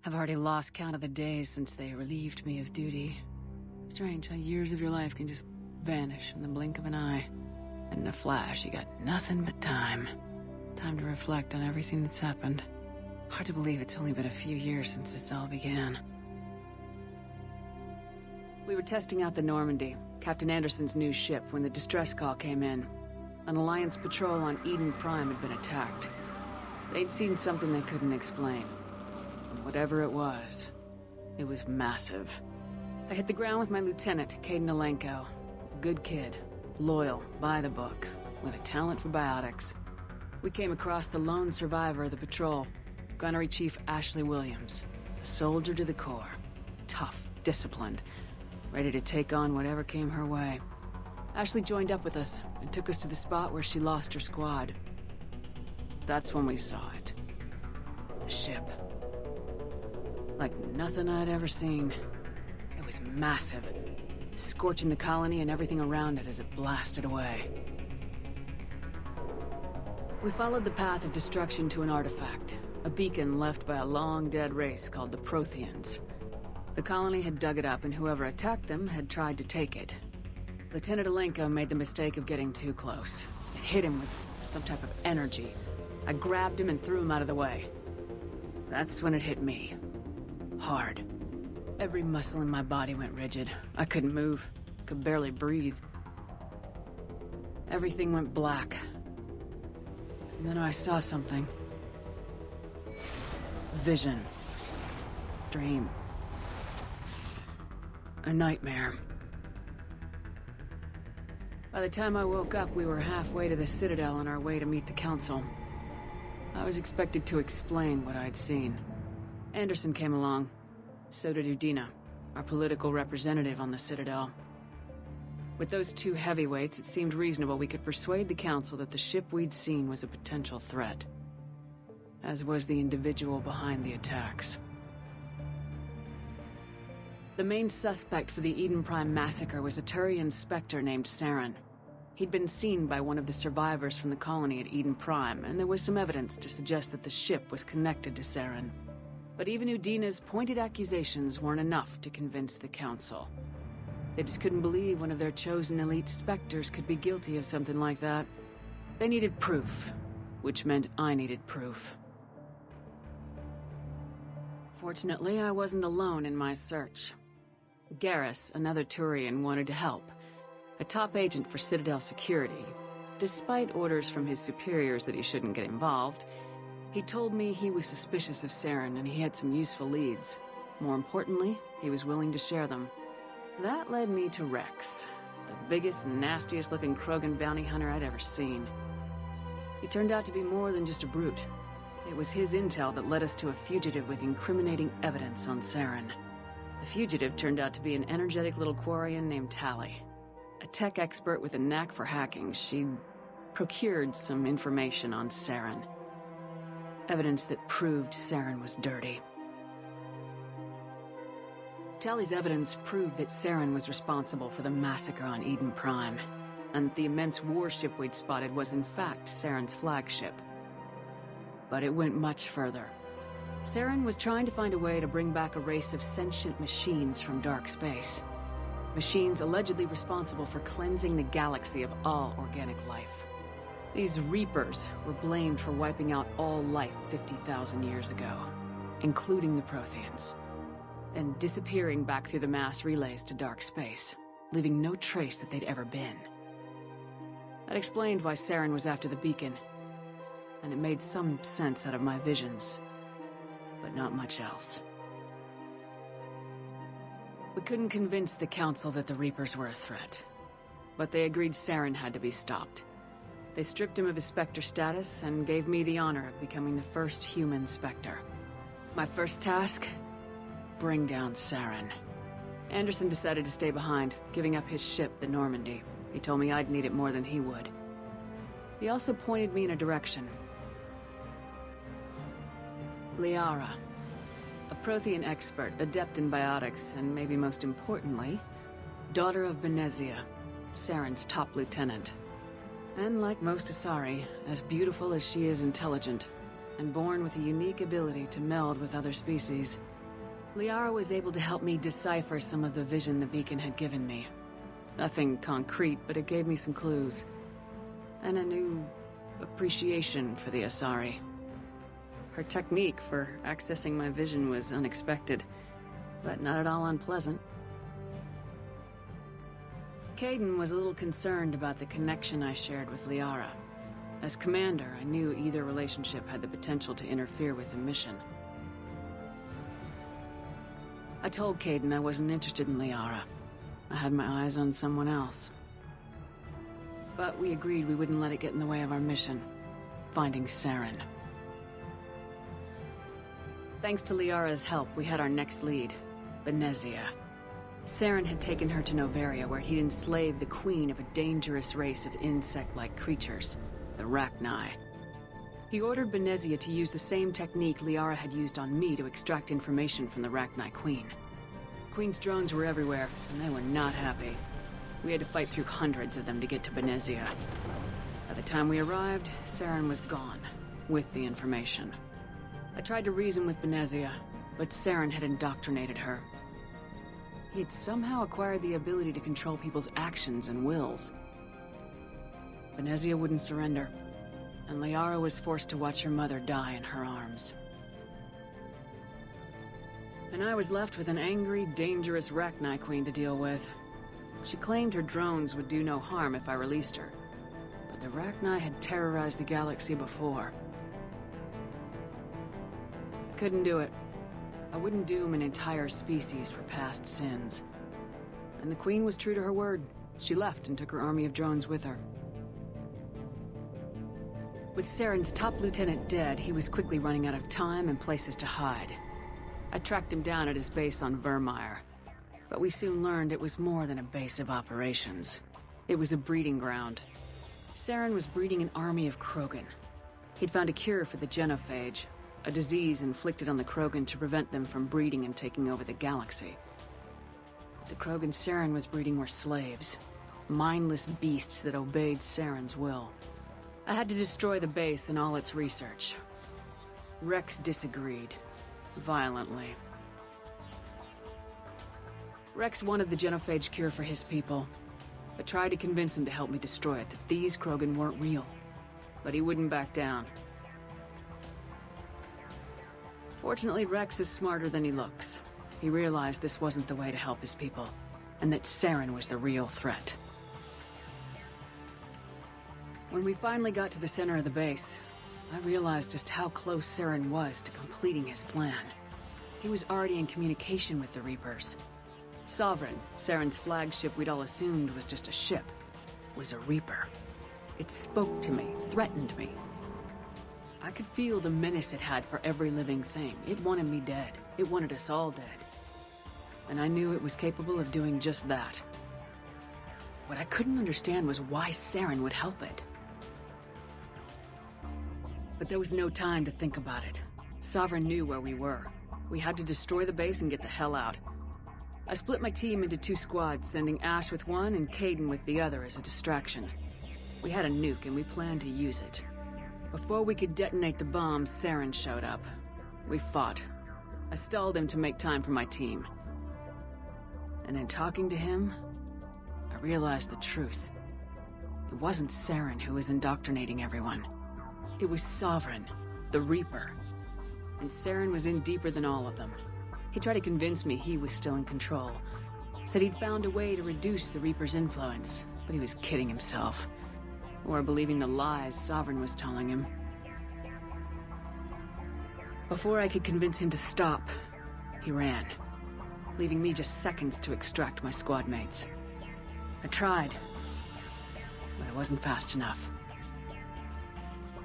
I've already lost count of the days since they relieved me of duty. Strange how years of your life can just vanish in the blink of an eye. And in a flash, you got nothing but time. Time to reflect on everything that's happened. Hard to believe it's only been a few years since this all began. We were testing out the Normandy, Captain Anderson's new ship, when the distress call came in. An Alliance patrol on Eden Prime had been attacked. They'd seen something they couldn't explain. And whatever it was massive. I hit the ground with my lieutenant, Caden Alenko. A good kid, loyal, by the book, with a talent for biotics. We came across the lone survivor of the patrol, Gunnery Chief Ashley Williams. A soldier to the core. Tough, disciplined, ready to take on whatever came her way. Ashley joined up with us and took us to the spot where she lost her squad. That's when we saw it. The ship. Like nothing I'd ever seen. It was massive, scorching the colony and everything around it as it blasted away. We followed the path of destruction to an artifact, a beacon left by a long-dead race called the Protheans. The colony had dug it up, and whoever attacked them had tried to take it. Lieutenant Alenko made the mistake of getting too close. It hit him with some type of energy. I grabbed him and threw him out of the way. That's when it hit me. Hard. Every muscle in my body went rigid. I couldn't move, could barely breathe. Everything went black. And then I saw something. Vision. Dream. A nightmare. By the time I woke up, we were halfway to the Citadel on our way to meet the Council. I was expected to explain what I'd seen. Anderson came along. So did Udina, our political representative on the Citadel. With those two heavyweights, it seemed reasonable we could persuade the Council that the ship we'd seen was a potential threat. As was the individual behind the attacks. The main suspect for the Eden Prime massacre was a Turian Spectre named Saren. He'd been seen by one of the survivors from the colony at Eden Prime, and there was some evidence to suggest that the ship was connected to Saren. But even Udina's pointed accusations weren't enough to convince the Council. They just couldn't believe one of their chosen elite Spectres could be guilty of something like that. They needed proof, which meant I needed proof. Fortunately, I wasn't alone in my search. Garrus, another Turian, wanted to help. A top agent for Citadel security. Despite orders from his superiors that he shouldn't get involved, he told me he was suspicious of Saren and he had some useful leads. More importantly, he was willing to share them. That led me to Rex, the biggest, nastiest looking Krogan bounty hunter I'd ever seen. He turned out to be more than just a brute. It was his intel that led us to a fugitive with incriminating evidence on Saren. The fugitive turned out to be an energetic little Quarian named Tali. A tech expert with a knack for hacking, she'd procured some information on Saren. Evidence that proved Saren was dirty. Tali's evidence proved that Saren was responsible for the massacre on Eden Prime, and the immense warship we'd spotted was in fact Saren's flagship. But it went much further. Saren was trying to find a way to bring back a race of sentient machines from dark space. Machines allegedly responsible for cleansing the galaxy of all organic life. These Reapers were blamed for wiping out all life 50,000 years ago, including the Protheans, then disappearing back through the mass relays to dark space, leaving no trace that they'd ever been. That explained why Saren was after the beacon, and it made some sense out of my visions, but not much else. We couldn't convince the Council that the Reapers were a threat, but they agreed Saren had to be stopped. They stripped him of his Spectre status and gave me the honor of becoming the first human Spectre. My first task? Bring down Saren. Anderson decided to stay behind, giving up his ship, the Normandy. He told me I'd need it more than he would. He also pointed me in a direction. Liara. A Prothean expert, adept in biotics, and maybe most importantly, daughter of Benezia, Saren's top lieutenant. And like most Asari, as beautiful as she is intelligent, and born with a unique ability to meld with other species. Liara was able to help me decipher some of the vision the beacon had given me. Nothing concrete, but it gave me some clues. And a new appreciation for the Asari. Her technique for accessing my vision was unexpected, but not at all unpleasant. Kaidan was a little concerned about the connection I shared with Liara. As commander, I knew either relationship had the potential to interfere with the mission. I told Kaidan I wasn't interested in Liara. I had my eyes on someone else. But we agreed we wouldn't let it get in the way of our mission, finding Saren. Thanks to Liara's help, we had our next lead, Benezia. Saren had taken her to Noveria, where he'd enslaved the queen of a dangerous race of insect-like creatures, the Rachni. He ordered Benezia to use the same technique Liara had used on me to extract information from the Rachni queen. The queen's drones were everywhere, and they were not happy. We had to fight through hundreds of them to get to Benezia. By the time we arrived, Saren was gone, with the information. I tried to reason with Benezia, but Saren had indoctrinated her. He had somehow acquired the ability to control people's actions and wills. Benezia wouldn't surrender, and Liara was forced to watch her mother die in her arms. And I was left with an angry, dangerous Rachni queen to deal with. She claimed her drones would do no harm if I released her, but the Rachni had terrorized the galaxy before. I couldn't do it. I wouldn't doom an entire species for past sins. And the Queen was true to her word. She left and took her army of drones with her. With Saren's top lieutenant dead, he was quickly running out of time and places to hide. I tracked him down at his base on Vermeer, but we soon learned it was more than a base of operations. It was a breeding ground. Saren was breeding an army of Krogan. He'd found a cure for the genophage, a disease inflicted on the Krogan to prevent them from breeding and taking over the galaxy. But the Krogan Saren was breeding were slaves, mindless beasts that obeyed Saren's will. I had to destroy the base and all its research. Rex disagreed, violently. Rex wanted the genophage cure for his people. I tried to convince him to help me destroy it, that these Krogan weren't real. But he wouldn't back down. Fortunately, Rex is smarter than he looks. He realized this wasn't the way to help his people, and that Saren was the real threat. When we finally got to the center of the base, I realized just how close Saren was to completing his plan. He was already in communication with the Reapers. Sovereign, Saren's flagship we'd all assumed was just a ship, was a Reaper. It spoke to me, threatened me. I could feel the menace it had for every living thing. It wanted me dead. It wanted us all dead. And I knew it was capable of doing just that. What I couldn't understand was why Saren would help it. But there was no time to think about it. Sovereign knew where we were. We had to destroy the base and get the hell out. I split my team into 2 squads, sending Ash with one and Kaidan with the other as a distraction. We had a nuke and we planned to use it. Before we could detonate the bombs, Saren showed up. We fought. I stalled him to make time for my team. And in talking to him, I realized the truth. It wasn't Saren who was indoctrinating everyone. It was Sovereign, the Reaper. And Saren was in deeper than all of them. He tried to convince me he was still in control. Said he'd found a way to reduce the Reaper's influence, but he was kidding himself. Or believing the lies Sovereign was telling him. Before I could convince him to stop, he ran, leaving me just seconds to extract my squad mates. I tried, but I wasn't fast enough.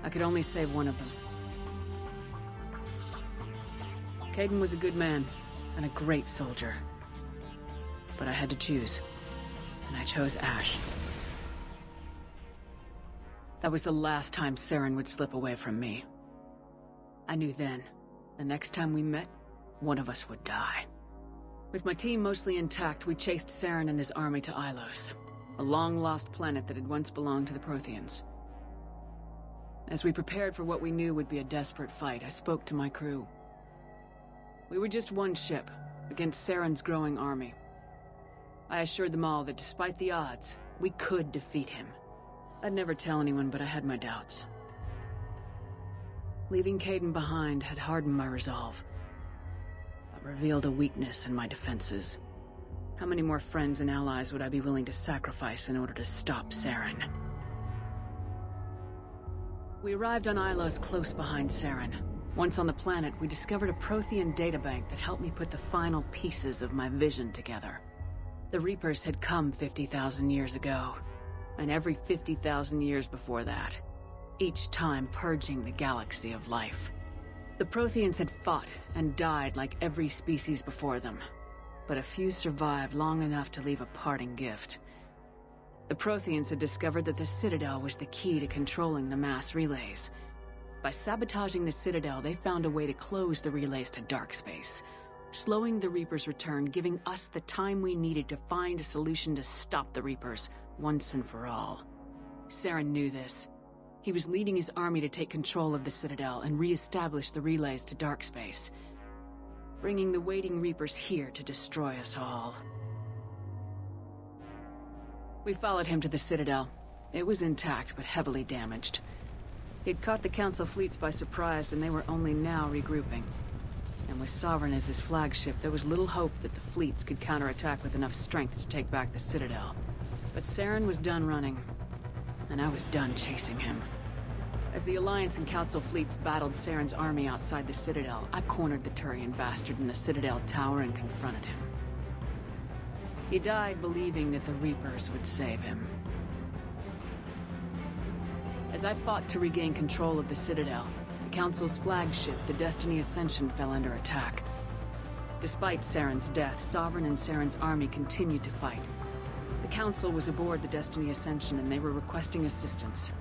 I could only save one of them. Kaidan was a good man and a great soldier. But I had to choose, and I chose Ash. That was the last time Saren would slip away from me. I knew then, the next time we met, one of us would die. With my team mostly intact, we chased Saren and his army to Ilos, a long-lost planet that had once belonged to the Protheans. As we prepared for what we knew would be a desperate fight, I spoke to my crew. We were just one ship, against Saren's growing army. I assured them all that despite the odds, we could defeat him. I'd never tell anyone, but I had my doubts. Leaving Caden behind had hardened my resolve, but revealed a weakness in my defenses. How many more friends and allies would I be willing to sacrifice in order to stop Saren? We arrived on Ilos close behind Saren. Once on the planet, we discovered a Prothean databank that helped me put the final pieces of my vision together. The Reapers had come 50,000 years ago, and every 50,000 years before that, each time purging the galaxy of life. The Protheans had fought and died like every species before them, but a few survived long enough to leave a parting gift. The Protheans had discovered that the Citadel was the key to controlling the mass relays. By sabotaging the Citadel, they found a way to close the relays to dark space, slowing the Reapers' return, giving us the time we needed to find a solution to stop the Reapers once and for all. Saren knew this. He was leading his army to take control of the Citadel and re-establish the relays to dark space, bringing the waiting Reapers here to destroy us all. We followed him to the Citadel. It was intact, but heavily damaged. He'd caught the Council fleets by surprise, and they were only now regrouping. And with Sovereign as his flagship, there was little hope that the fleets could counterattack with enough strength to take back the Citadel. But Saren was done running, and I was done chasing him. As the Alliance and Council fleets battled Saren's army outside the Citadel, I cornered the Turian bastard in the Citadel tower and confronted him. He died believing that the Reapers would save him. As I fought to regain control of the Citadel, the Council's flagship, the Destiny Ascension, fell under attack. Despite Saren's death, Sovereign and Saren's army continued to fight. The Council was aboard the Destiny Ascension and they were requesting assistance.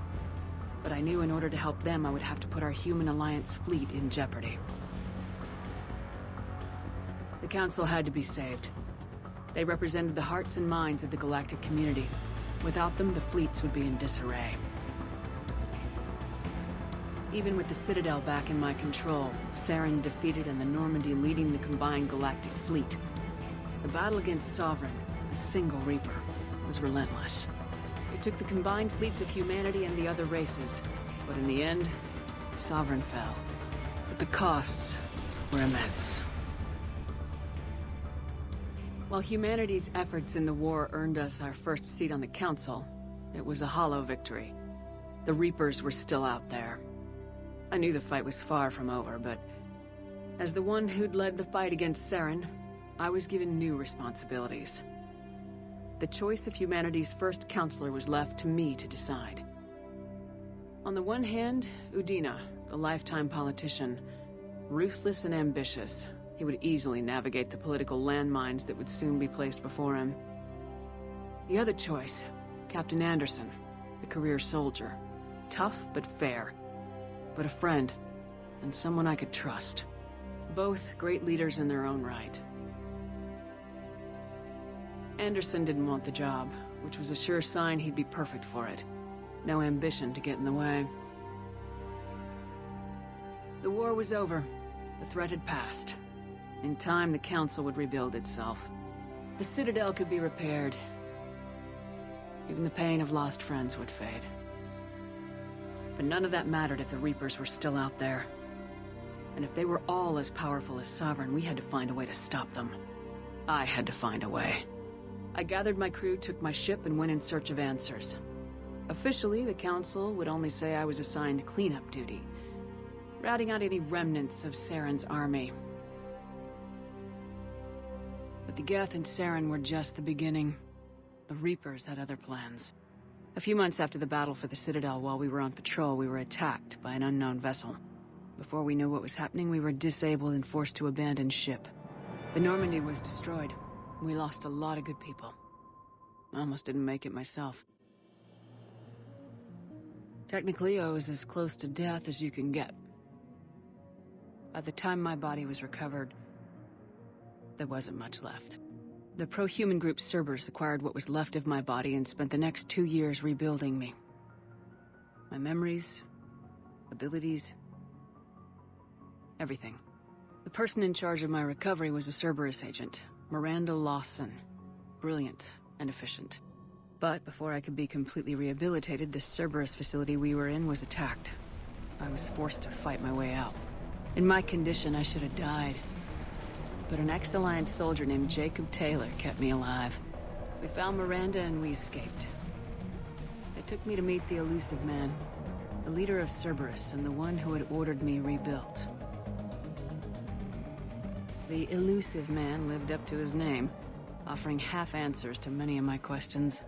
But I knew in order to help them, I would have to put our human Alliance fleet in jeopardy. The Council had to be saved. They represented the hearts and minds of the galactic community. Without them, the fleets would be in disarray. Even with the Citadel back in my control, Saren defeated and the Normandy leading the combined galactic fleet. The battle against Sovereign, a single Reaper, was relentless. It took the combined fleets of humanity and the other races, but in the end, Sovereign fell. But the costs were immense. While humanity's efforts in the war earned us our first seat on the Council, it was a hollow victory. The Reapers were still out there. I knew the fight was far from over, but as the one who'd led the fight against Saren, I was given new responsibilities. The choice of humanity's first counselor was left to me to decide. On the one hand, Udina, the lifetime politician, ruthless and ambitious. He would easily navigate the political landmines that would soon be placed before him. The other choice, Captain Anderson, the career soldier. Tough but fair, but a friend, and someone I could trust. Both great leaders in their own right. Anderson didn't want the job, which was a sure sign he'd be perfect for it. No ambition to get in the way. The war was over. The threat had passed. In time, the Council would rebuild itself. The Citadel could be repaired. Even the pain of lost friends would fade. But none of that mattered if the Reapers were still out there. And if they were all as powerful as Sovereign, we had to find a way to stop them. I had to find a way. I gathered my crew, took my ship, and went in search of answers. Officially, the Council would only say I was assigned cleanup duty, routing out any remnants of Saren's army. But the Geth and Saren were just the beginning. The Reapers had other plans. A few months after the battle for the Citadel, while we were on patrol, we were attacked by an unknown vessel. Before we knew what was happening, we were disabled and forced to abandon ship. The Normandy was destroyed. We lost a lot of good people. I almost didn't make it myself. Technically, I was as close to death as you can get. By the time my body was recovered, there wasn't much left. The pro-human group Cerberus acquired what was left of my body and spent the next 2 years rebuilding me. My memories, abilities, everything. The person in charge of my recovery was a Cerberus agent, Miranda Lawson. Brilliant and efficient. But before I could be completely rehabilitated, the Cerberus facility we were in was attacked. I was forced to fight my way out. In my condition, I should have died. But an ex-Alliance soldier named Jacob Taylor kept me alive. We found Miranda and we escaped. It took me to meet the elusive man, the leader of Cerberus and the one who had ordered me rebuilt. The elusive man lived up to his name, offering half answers to many of my questions.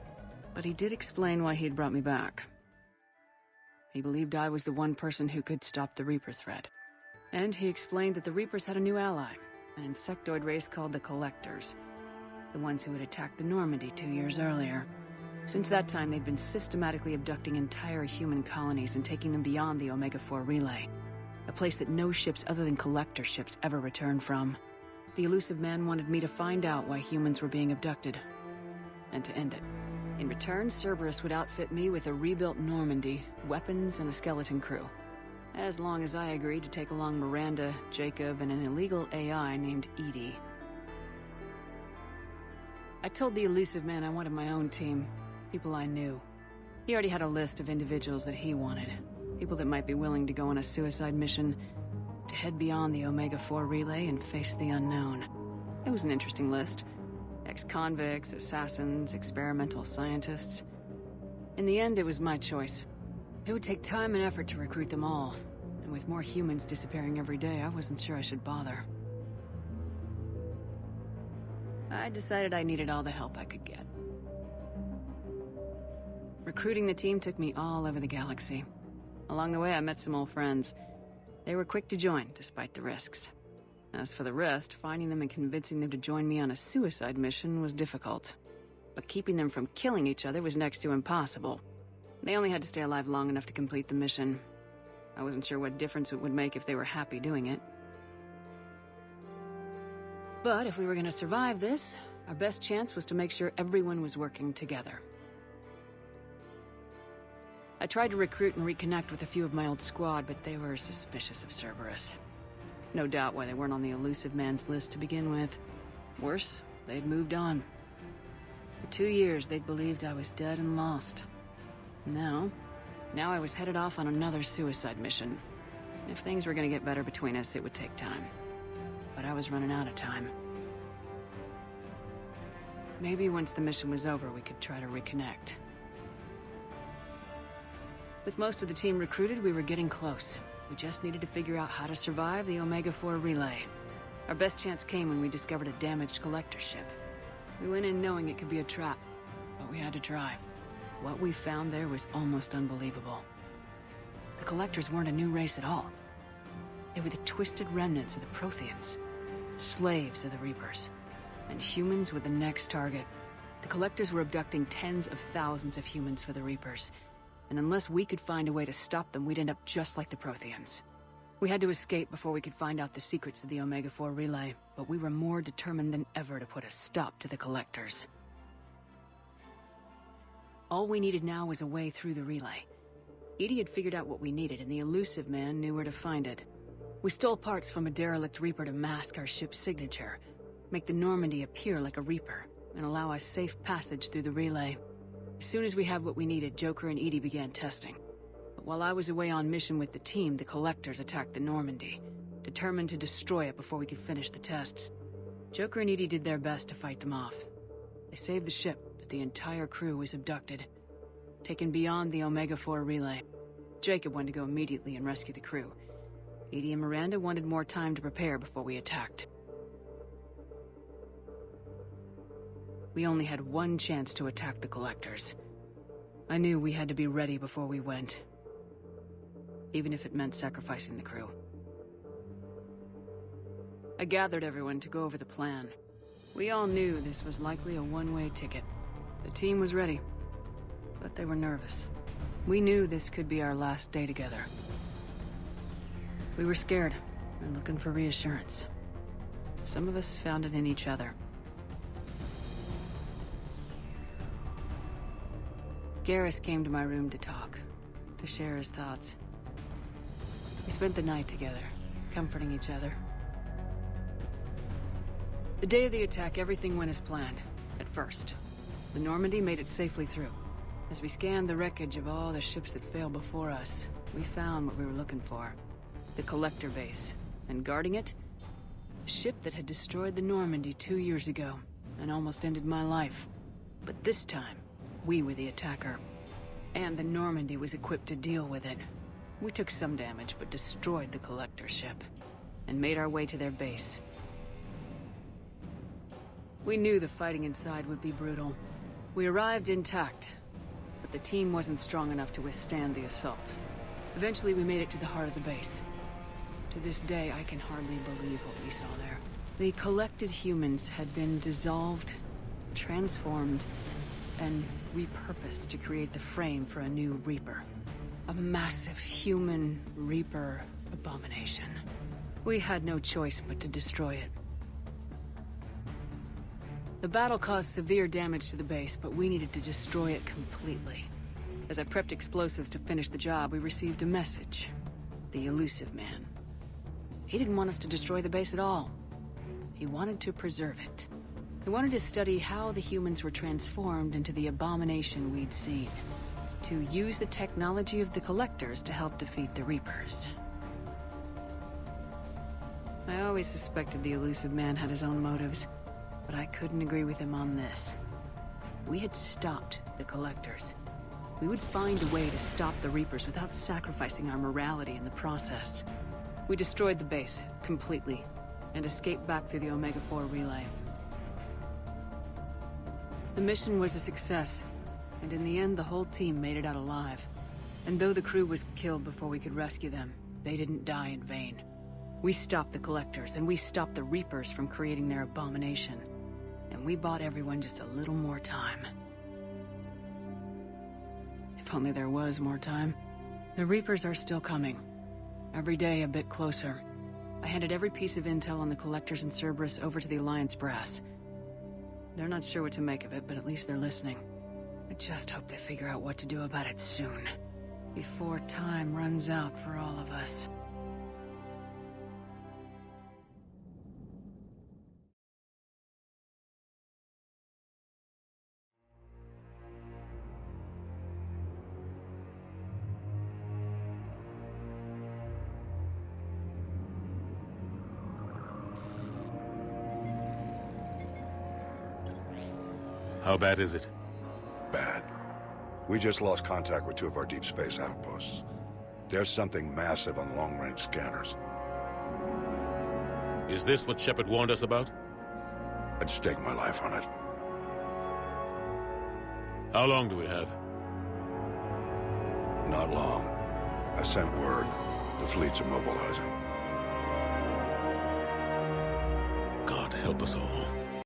But he did explain why he'd brought me back. He believed I was the one person who could stop the Reaper threat. And he explained that the Reapers had a new ally, an insectoid race called the Collectors, the ones who had attacked the Normandy 2 years earlier. Since that time, they'd been systematically abducting entire human colonies and taking them beyond the Omega-4 relay, a place that no ships other than Collector ships ever returned from. The elusive man wanted me to find out why humans were being abducted, and to end it. In return, Cerberus would outfit me with a rebuilt Normandy, weapons, and a skeleton crew. As long as I agreed to take along Miranda, Jacob, and an illegal AI named Edie. I told the elusive man I wanted my own team, people I knew. He already had a list of individuals that he wanted, people that might be willing to go on a suicide mission, to head beyond the Omega-4 relay and face the unknown. It was an interesting list. Ex-convicts, assassins, experimental scientists. In the end, it was my choice. It would take time and effort to recruit them all, and with more humans disappearing every day, I wasn't sure I should bother. I decided I needed all the help I could get. Recruiting the team took me all over the galaxy. Along the way, I met some old friends. They were quick to join, despite the risks. As for the rest, finding them and convincing them to join me on a suicide mission was difficult. But keeping them from killing each other was next to impossible. They only had to stay alive long enough to complete the mission. I wasn't sure what difference it would make if they were happy doing it. But if we were going to survive this, our best chance was to make sure everyone was working together. I tried to recruit and reconnect with a few of my old squad, but they were suspicious of Cerberus. No doubt why they weren't on the elusive man's list to begin with. Worse, they'd moved on. For 2 years, they'd believed I was dead and lost. Now I was headed off on another suicide mission. If things were gonna get better between us, it would take time. But I was running out of time. Maybe once the mission was over, we could try to reconnect. With most of the team recruited, we were getting close. We just needed to figure out how to survive the Omega-4 relay. Our best chance came when we discovered a damaged collector ship. We went in knowing it could be a trap, but we had to try. What we found there was almost unbelievable. The Collectors weren't a new race at all. They were the twisted remnants of the Protheans, slaves of the Reapers, and humans were the next target. The Collectors were abducting tens of thousands of humans for the Reapers, and unless we could find a way to stop them, we'd end up just like the Protheans. We had to escape before we could find out the secrets of the Omega-4 relay, but we were more determined than ever to put a stop to the Collectors. All we needed now was a way through the relay. Edie had figured out what we needed, and the elusive man knew where to find it. We stole parts from a derelict Reaper to mask our ship's signature, make the Normandy appear like a Reaper, and allow us safe passage through the relay. As soon as we had what we needed, Joker and Edie began testing. But while I was away on mission with the team, the Collectors attacked the Normandy, determined to destroy it before we could finish the tests. Joker and Edie did their best to fight them off. They saved the ship, but the entire crew was abducted, taken beyond the Omega-4 relay. Jacob wanted to go immediately and rescue the crew. Edie and Miranda wanted more time to prepare before we attacked. We only had one chance to attack the Collectors. I knew we had to be ready before we went, even if it meant sacrificing the crew. I gathered everyone to go over the plan. We all knew this was likely a one-way ticket. The team was ready, but they were nervous. We knew this could be our last day together. We were scared and looking for reassurance. Some of us found it in each other. Garrus came to my room to talk, to share his thoughts. We spent the night together, comforting each other. The day of the attack, everything went as planned. At first. The Normandy made it safely through. As we scanned the wreckage of all the ships that failed before us, we found what we were looking for. The Collector base. And guarding it, a ship that had destroyed the Normandy 2 years ago, and almost ended my life. But this time, we were the attacker. And the Normandy was equipped to deal with it. We took some damage, but destroyed the Collector ship, and made our way to their base. We knew the fighting inside would be brutal. We arrived intact, but the team wasn't strong enough to withstand the assault. Eventually, we made it to the heart of the base. To this day, I can hardly believe what we saw there. The collected humans had been dissolved, transformed, and repurposed to create the frame for a new Reaper. A massive human Reaper abomination. We had no choice but to destroy it. The battle caused severe damage to the base, but we needed to destroy it completely. As I prepped explosives to finish the job, we received a message. The elusive man. He didn't want us to destroy the base at all. He wanted to preserve it. He wanted to study how the humans were transformed into the abomination we'd seen. To use the technology of the Collectors to help defeat the Reapers. I always suspected the elusive man had his own motives, but I couldn't agree with him on this. We had stopped the Collectors. We would find a way to stop the Reapers without sacrificing our morality in the process. We destroyed the base, completely, and escaped back through the Omega-4 relay. The mission was a success, and in the end the whole team made it out alive. And though the crew was killed before we could rescue them, they didn't die in vain. We stopped the Collectors, and we stopped the Reapers from creating their abomination. And we bought everyone just a little more time. If only there was more time. The Reapers are still coming. Every day a bit closer. I handed every piece of intel on the Collectors and Cerberus over to the Alliance brass. They're not sure what to make of it, but at least they're listening. I just hope they figure out what to do about it soon. Before time runs out for all of us. How bad is it? Bad. We just lost contact with 2 of our deep space outposts. There's something massive on long-range scanners. Is this what Shepard warned us about? I'd stake my life on it. How long do we have? Not long. I sent word. The fleet's immobilizing. God help us all.